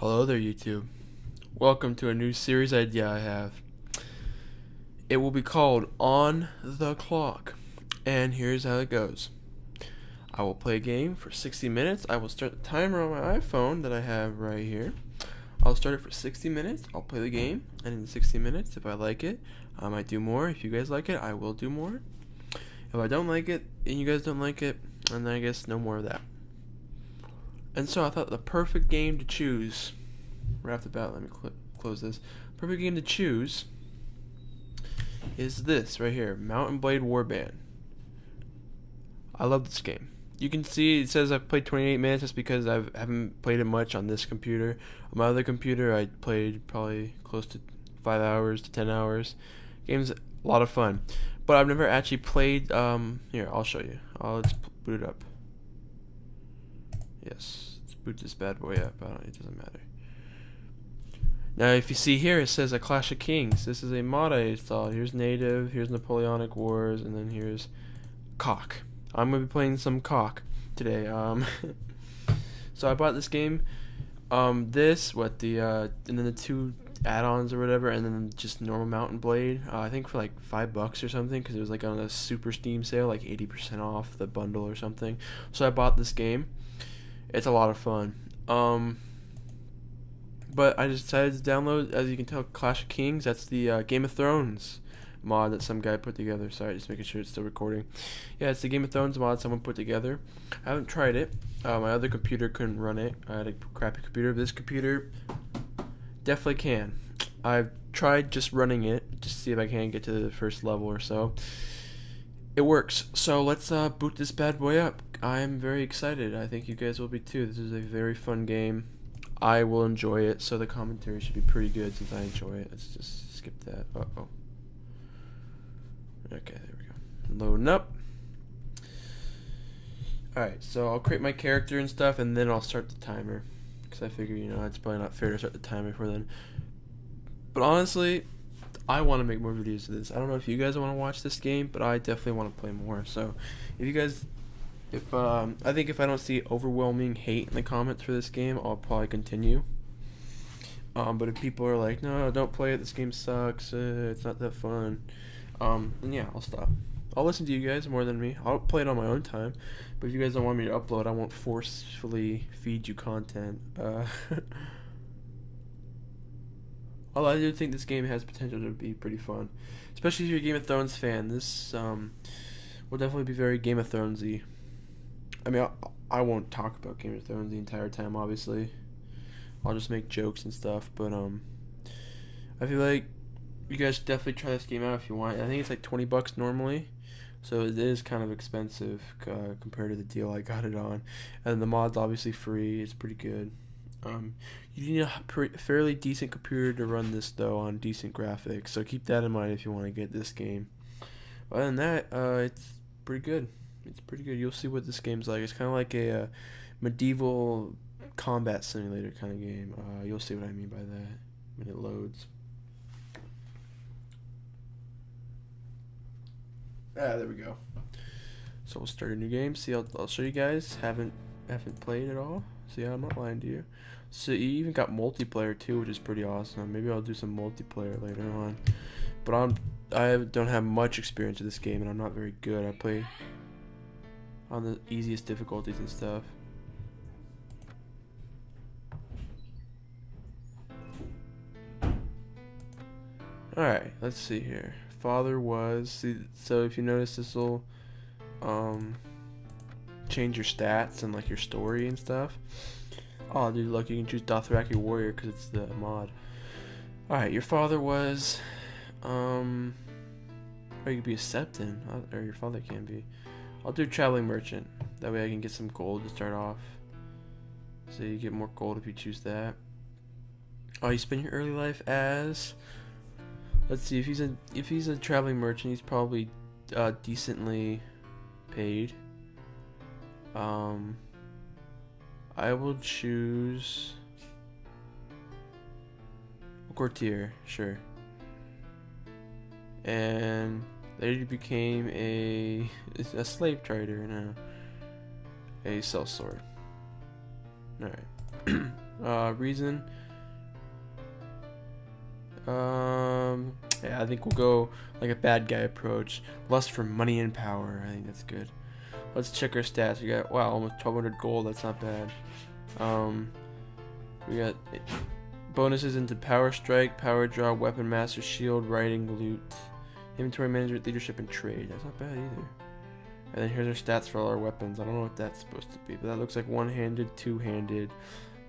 Hello there, YouTube. Welcome to a new series idea I have. It will be called On the Clock, and here's how it goes. I will play a game for 60 minutes. I will start the timer on my iPhone that I have right here. I'll start it for 60 minutes. I'll play the game, and in 60 minutes, if I like it, I might do more. If you guys like it, I will do more. If I don't like it, and you guys don't like it, then I guess no more of that. And so I thought the perfect game to choose, right off the bat, let me close this. Perfect game to choose is this right here, Mount and Blade Warband. I love this game. You can see it says I've played 28 minutes. That's because I haven't played it much on this computer. On my other computer, I played probably close to 5 hours to 10 hours. Game's a lot of fun, but I've never actually played. Here, I'll show you. Let's boot it up. Yes, let's boot this bad boy up. It doesn't matter. Now, if you see here, it says a Clash of Kings. This is a mod I installed. Here's Native, here's Napoleonic Wars, and then here's ACOK. I'm gonna be playing some ACOK today. So I bought this game. And then the two add-ons or whatever, and then just normal Mount and Blade. I think for like $5 or something, because it was like on a super Steam sale, like 80% off the bundle or something. So I bought this game. It's a lot of fun. But I decided to download, as you can tell, Clash of Kings. That's the Game of Thrones mod that some guy put together. Sorry, just making sure it's still recording. Yeah, it's the Game of Thrones mod someone put together. I haven't tried it. My other computer couldn't run it. I had a crappy computer. This computer definitely can. I've tried just running it, just to see if I can get to the first level or so. It works. So let's boot this bad boy up. I'm very excited. I think you guys will be too. This is a very fun game. I will enjoy it, so the commentary should be pretty good since I enjoy it. Let's just skip that. Uh-oh. Okay, there we go. Loading up. Alright, so I'll create my character and stuff, and then I'll start the timer. Because I figure, it's probably not fair to start the timer before then. But honestly, I want to make more videos of this. I don't know if you guys want to watch this game, but I definitely want to play more. So, if you guys... I think if I don't see overwhelming hate in the comments for this game, I'll probably continue. But if people are like, no, don't play it, this game sucks, it's not that fun, then yeah, I'll stop. I'll listen to you guys more than me. I'll play it on my own time. But if you guys don't want me to upload, I won't forcefully feed you content. Although I do think this game has potential to be pretty fun. Especially if you're a Game of Thrones fan. This will definitely be very Game of Thrones-y. I mean, I won't talk about Game of Thrones the entire time, obviously. I'll just make jokes and stuff, but I feel like you guys should definitely try this game out if you want. I think it's like $20 normally, so it is kind of expensive compared to the deal I got it on. And the mod's obviously free. It's pretty good. You need a fairly decent computer to run this, though, on decent graphics, so keep that in mind if you want to get this game. Other than that, it's pretty good. It's pretty good. You'll see what this game's like. It's kind of like a medieval combat simulator kind of game. You'll see what I mean by that when it loads. There we go. So we'll start a new game. See, I'll show you guys. Haven't played at all. See, I'm not lying to you. So you even got multiplayer too, which is pretty awesome. Maybe I'll do some multiplayer later on. But I don't have much experience with this game, and I'm not very good. I play on the easiest difficulties and stuff. Alright, let's see here. Father was... So if you notice, this will change your stats and like your story and stuff. Oh, dude, look, you can choose Dothraki Warrior because it's the mod. Alright, your father was... Or you could be a Septon, or your father can be. I'll do Traveling Merchant. That way I can get some gold to start off. So you get more gold if you choose that. Oh, you spend your early life as... Let's see, if he's a Traveling Merchant, he's probably decently paid. I will choose a Courtier, sure. And later he became a slave trader now. A sellsword. Alright. Reason. Yeah, I think we'll go like a bad guy approach. Lust for money and power. I think that's good. Let's check our stats. We got, wow, almost 1,200 gold. That's not bad. We got bonuses into power strike, power draw, weapon master, shield, writing, loot, inventory management, leadership, and trade. That's not bad either. And then here's our stats for all our weapons. I don't know what that's supposed to be, but that looks like one-handed, two-handed,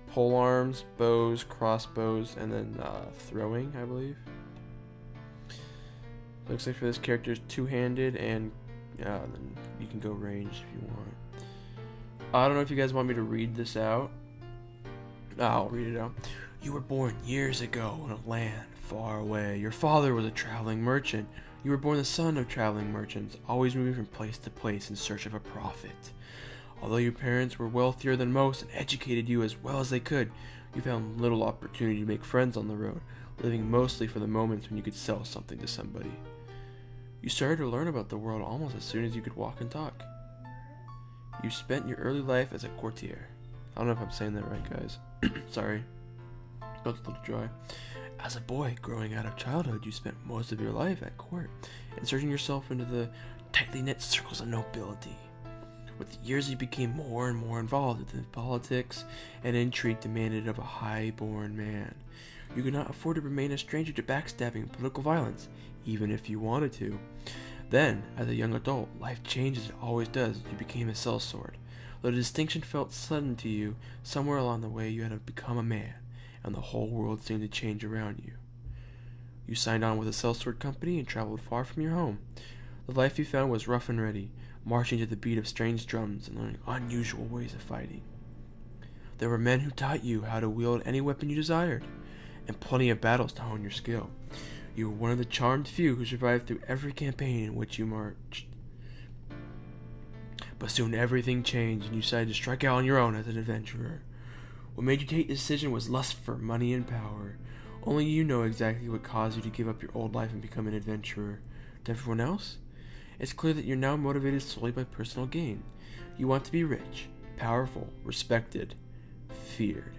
pole arms, bows, crossbows, and then throwing, I believe. Looks like for this character is two-handed, and then you can go ranged if you want. I don't know if you guys want me to read this out. I'll read it out. You were born years ago in a land far away. Your father was a traveling merchant. You were born the son of traveling merchants, always moving from place to place in search of a profit. Although your parents were wealthier than most and educated you as well as they could, you found little opportunity to make friends on the road, living mostly for the moments when you could sell something to somebody. You started to learn about the world almost as soon as you could walk and talk. You spent your early life as a courtier. I don't know if I'm saying that right, guys. Sorry. That's a little dry. As a boy, growing out of childhood, you spent most of your life at court, inserting yourself into the tightly knit circles of nobility. With the years, you became more and more involved in politics and intrigue demanded of a high-born man. You could not afford to remain a stranger to backstabbing and political violence, even if you wanted to. Then, as a young adult, life changed as it always does. You became a sellsword. Though the distinction felt sudden to you, somewhere along the way you had to become a man, and the whole world seemed to change around you. You signed on with a sellsword company and traveled far from your home. The life you found was rough and ready, marching to the beat of strange drums and learning unusual ways of fighting. There were men who taught you how to wield any weapon you desired, and plenty of battles to hone your skill. You were one of the charmed few who survived through every campaign in which you marched. But soon everything changed, and you decided to strike out on your own as an adventurer. What made you take the decision was lust for money and power. Only you know exactly what caused you to give up your old life and become an adventurer. To everyone else, it's clear that you're now motivated solely by personal gain. You want to be rich, powerful, respected, feared.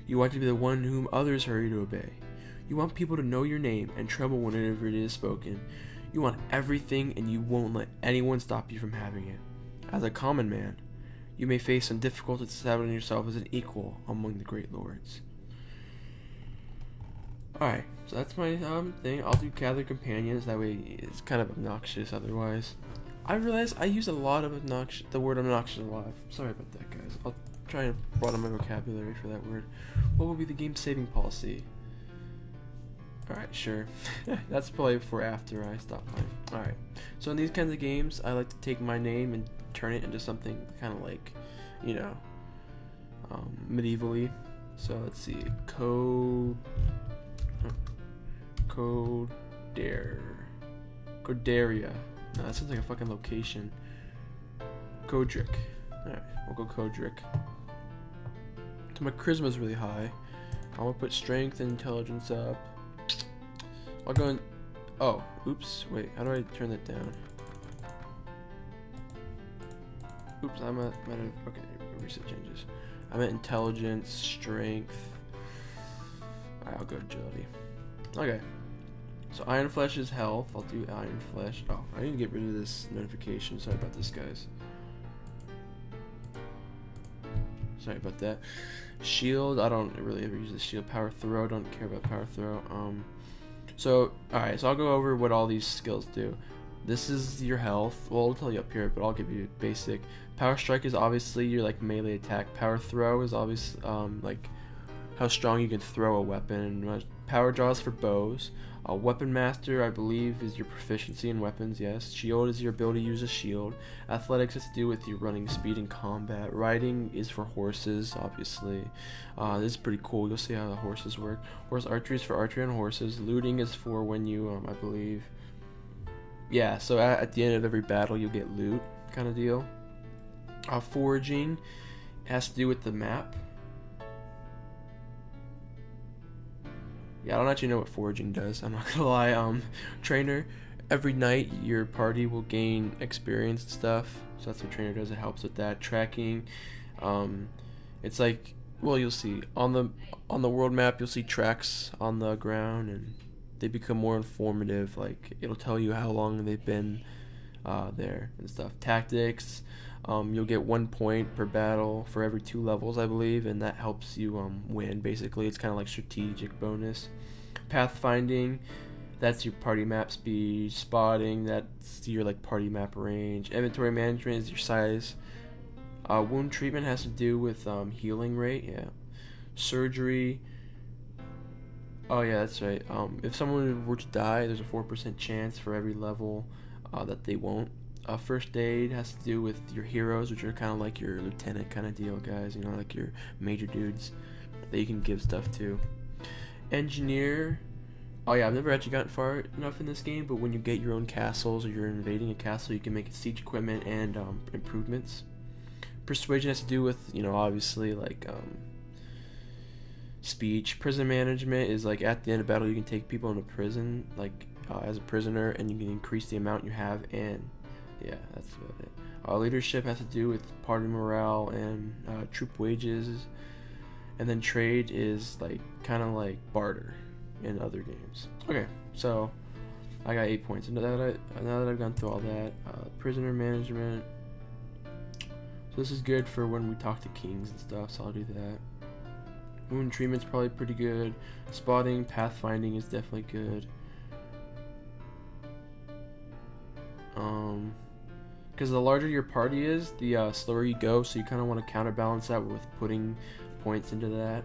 You want to be the one whom others hurry to obey. You want people to know your name and tremble whenever it is spoken. You want everything, and you won't let anyone stop you from having it. As a common man, you may face some difficulty establishing yourself as an equal among the great lords. Alright, so that's my thing. I'll do gather companions, that way it's kind of obnoxious otherwise. I realize I use a lot of the word obnoxious a lot. Sorry about that, guys. I'll try and broaden my vocabulary for that word. What will be the game saving policy? Alright, sure. That's probably for after I stop playing. Alright, so in these kinds of games, I like to take my name and turn it into something kind of like, you know, medievally. So let's see, Codaria. No, that sounds like a fucking location. Codric. Alright, we'll go Codric. So my charisma's really high. I'm gonna put strength and intelligence up. I'll go in. Oh, oops. Wait, how do I turn that down? Oops, I'm at. Okay, reset changes. I'm at intelligence, strength. Alright, I'll go agility. Okay. So Iron Flesh is health. I'll do Iron Flesh. Oh, I need to get rid of this notification. Sorry about this, guys. Sorry about that. Shield. I don't really ever use the shield. Power throw. Don't care about power throw. So alright. So I'll go over what all these skills do. This is your health. Well, I'll tell you up here, but I'll give you basic. Power strike is obviously your like melee attack. Power throw is obviously like how strong you can throw a weapon. Power draws for bows. Weapon master, I believe, is your proficiency in weapons. Yes. Shield is your ability to use a shield. Athletics has to do with your running speed in combat. Riding is for horses, obviously. This is pretty cool. You'll see how the horses work. Horse archery is for archery on horses. Looting is for when you, I believe. Yeah. So at the end of every battle, you'll get loot, kind of deal. Foraging has to do with the map. Yeah, I don't actually know what foraging does, I'm not gonna lie. Trainer, every night your party will gain experience and stuff, so that's what trainer does. It helps with that. Tracking, it's like Well, you'll see on the world map. You'll see tracks on the ground, and they become more informative. Like it'll tell you how long they've been there and stuff. Tactics. You'll get 1 point per battle for every 2 levels, I believe, and that helps you win. Basically, it's kind of like strategic bonus. Pathfinding. That's your party map speed. Spotting. That's your like party map range. Inventory management is your size. Wound treatment has to do with healing rate. Yeah. Surgery. Oh yeah, that's right. If someone were to die, there's a 4% chance for every level that they won't. First aid has to do with your heroes, which are kind of like your lieutenant kind of deal guys. You know, like your major dudes that you can give stuff to. Engineer. Oh yeah, I've never actually gotten far enough in this game, but when you get your own castles or you're invading a castle, you can make siege equipment and improvements. Persuasion has to do with, you know, obviously like speech. Prison management is like at the end of battle you can take people into prison like as a prisoner, and you can increase the amount you have, and yeah, that's about it. Leadership has to do with party morale and troop wages, and then trade is like kind of like barter in other games. Okay, so I got 8 points. Now that I've gone through all that, prisoner management. So this is good for when we talk to kings and stuff, so I'll do that. Wound treatment's probably pretty good. Spotting, pathfinding is definitely good. Because the larger your party is, the slower you go, so you kind of want to counterbalance that with putting points into that.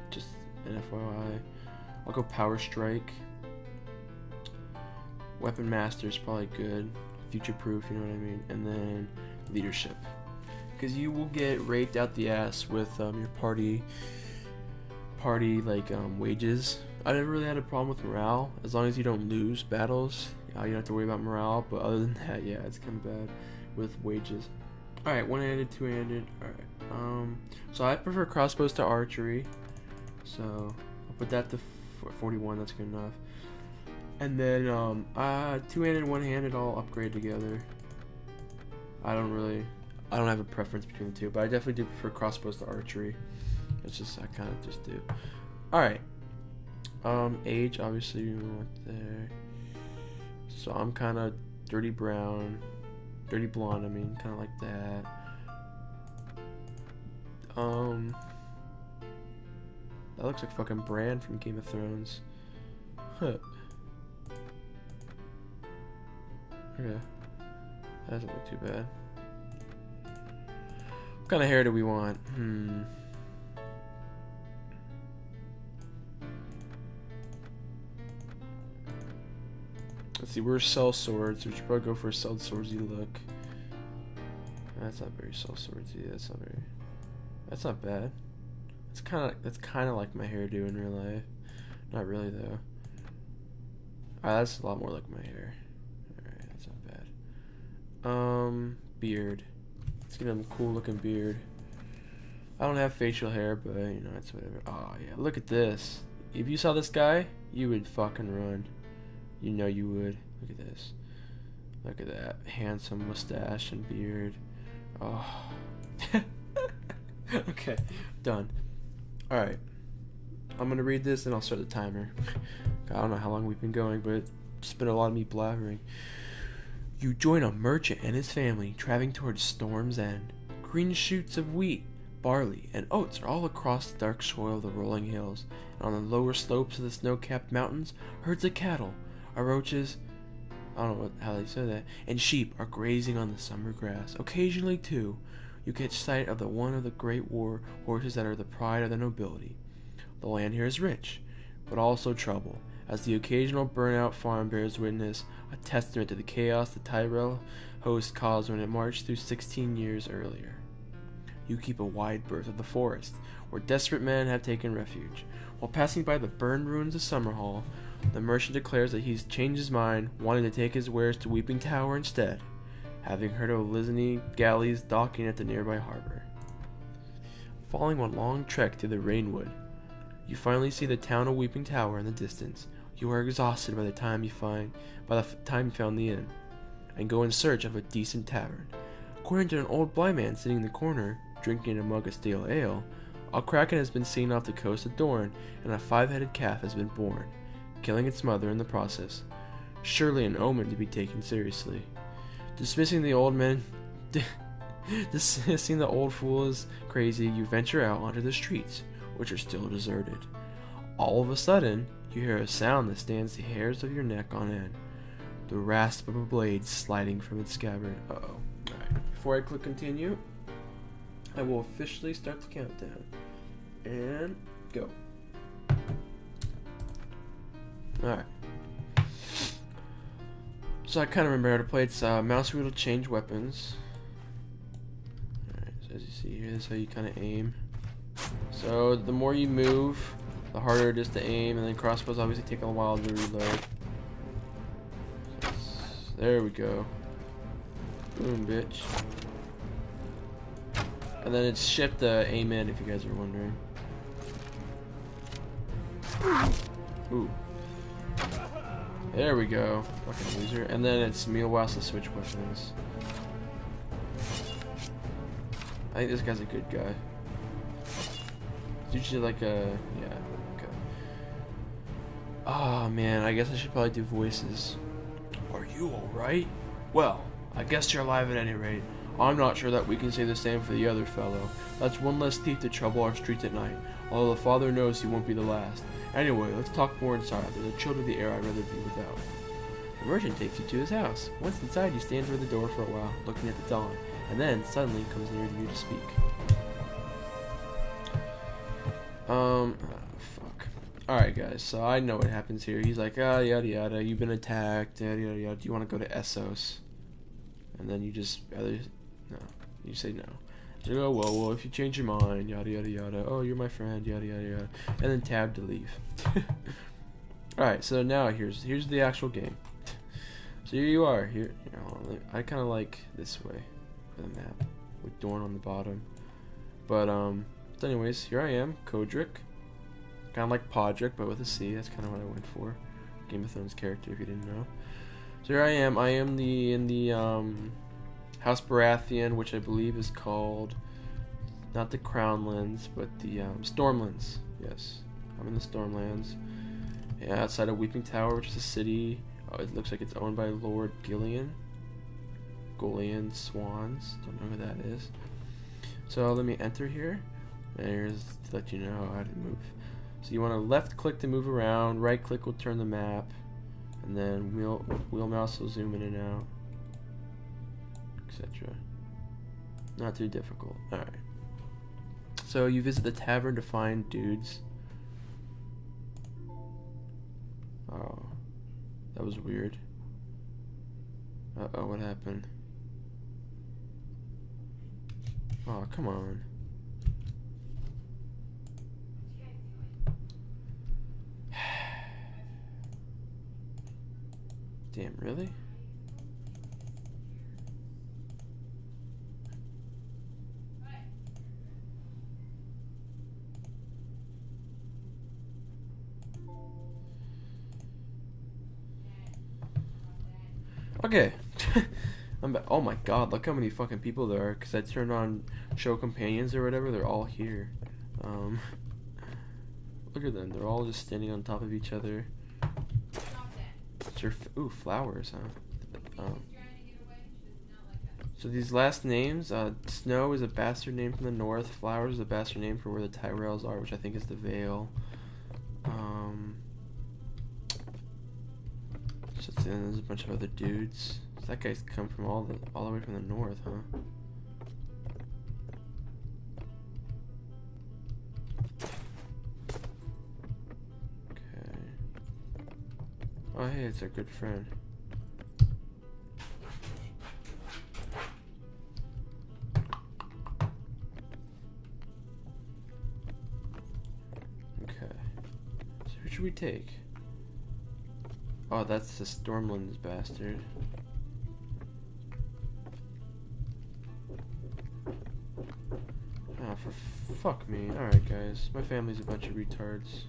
Just an FYI. I'll go power strike. Weapon master is probably good. Future proof, you know what I mean. And then leadership. Because you will get raped out the ass with your party like wages. I never really had a problem with morale as long as you don't lose battles. You don't have to worry about morale. But other than that, yeah, it's kind of bad with wages. All right, one-handed, two-handed. All right. So I prefer crossbows to archery. So I'll put that to 41. That's good enough. And then two-handed, one-handed, all upgrade together. I don't have a preference between the two, but I definitely do prefer crossbows to archery. It's just I kind of just do. All right. Age, obviously you want there. So I'm kind of dirty blonde. I mean, kind of like that. That looks like fucking Bran from Game of Thrones. Huh. Okay. That doesn't look too bad. What kind of hair do we want? Let's see, we're sell swords. We should probably go for a sell swordsy look. That's not very sell swordsy. That's not bad. That's kind of like my hairdo in real life. Not really though. Alright, that's a lot more like my hair. Alright, that's not bad. Beard. Let's get him a cool looking beard. I don't have facial hair, but you know, it's whatever. Oh yeah, look at this. If you saw this guy, you would fucking run. You know you would. Look at this. Look at that handsome mustache and beard. Oh. Okay, done. Alright. I'm gonna read this and I'll start the timer. I don't know how long we've been going, but it's just been a lot of me blabbering. You join a merchant and his family traveling towards Storm's End. Green shoots of wheat, barley, and oats are all across the dark soil of the rolling hills, and on the lower slopes of the snow-capped mountains, herds of cattle, roaches, I don't know how they say that, and sheep are grazing on the summer grass. Occasionally, too, you catch sight of one of the great war horses that are the pride of the nobility. The land here is rich, but also trouble, as the occasional burnout farm bears witness, a testament to the chaos the Tyrell host caused when it marched through 16 years earlier. You keep a wide berth of the forest, where desperate men have taken refuge. While passing by the burned ruins of Summerhall, the merchant declares that he's changed his mind, wanting to take his wares to Weeping Tower instead, having heard of Lisney galleys docking at the nearby harbor. Following one long trek through the Rainwood, you finally see the town of Weeping Tower in the distance. You are exhausted by the time you found the inn, and go in search of a decent tavern. According to an old blind man sitting in the corner, drinking a mug of stale ale, A kraken has been seen off the coast of Dorne, and a 5-headed calf has been born, killing its mother in the process. Surely an omen to be taken seriously. Dismissing the old fool as crazy, you venture out onto the streets, which are still deserted. All of a sudden, you hear a sound that stands the hairs of your neck on end. The rasp of a blade sliding from its scabbard. Uh-oh. Alright, before I click continue, I will officially start the countdown. And go. Alright. So I kind of remember how to play. It's mouse wheel to change weapons. Alright, so as you see here, this is how you kind of aim. So the more you move, the harder it is to aim, and then crossbows obviously take a while to reload. There we go. Boom, bitch. And then it's shift aim in, if you guys are wondering. Ooh. There we go. Fucking loser. And then it's meanwhile to switch weapons. I think this guy's a good guy. It's usually like a... yeah. Okay. Oh man, I guess I should probably do voices. Are you alright? Well, I guess you're alive at any rate. I'm not sure that we can say the same for the other fellow. That's one less thief to trouble our streets at night, although the father knows he won't be the last. Anyway, let's talk more inside. There's a chill to the air I'd rather be without. The merchant takes you to his house. Once inside, you stand near the door for a while, looking at the dawn, and then suddenly comes near to you to speak. Fuck. Alright guys, so I know what happens here. He's like, ah, yada yada, you've been attacked, yada yada yada, do you want to go to Essos? And then you just rather... no. You say no. So you go, well, if you change your mind, yada yada yada, oh, you're my friend, yada yada yada, and then tab to leave. Alright, so now here's the actual game. So here you are, here, I kind of like this way for the map, with Dorne on the bottom. But, so anyways, here I am, Kodrick. Kind of like Podrick, but with a C, that's kind of what I went for. Game of Thrones character, if you didn't know. So here I am in the House Baratheon, which I believe is called, not the Crownlands, but the Stormlands. Yes, I'm in the Stormlands. Yeah, outside of Weeping Tower, which is a city. Oh, it looks like it's owned by Lord Gillian. Swans. Don't know who that is. So let me enter here. And here's to let you know how to move. So you want to left click to move around. Right click will turn the map. And then wheel mouse will zoom in and out, etc. Not too difficult. Alright. So you visit the tavern to find dudes. Oh. That was weird. Uh-oh, what happened? Oh, come on. Damn, really? Okay. I'm back. Oh my god, look how many fucking people there are, because I turned on show companions or whatever, they're all here. Look at them, they're all just standing on top of each other. Ooh, flowers, huh? So these last names, Snow is a bastard name from the north, Flowers is a bastard name for where the Tyrells are, which I think is the Vale. So then there's a bunch of other dudes. So that guy's come from all the way from the north, huh? Oh hey, it's our good friend. Okay. So who should we take? Oh, that's the Stormlands bastard. Oh, for fuck me. Alright guys, my family's a bunch of retards.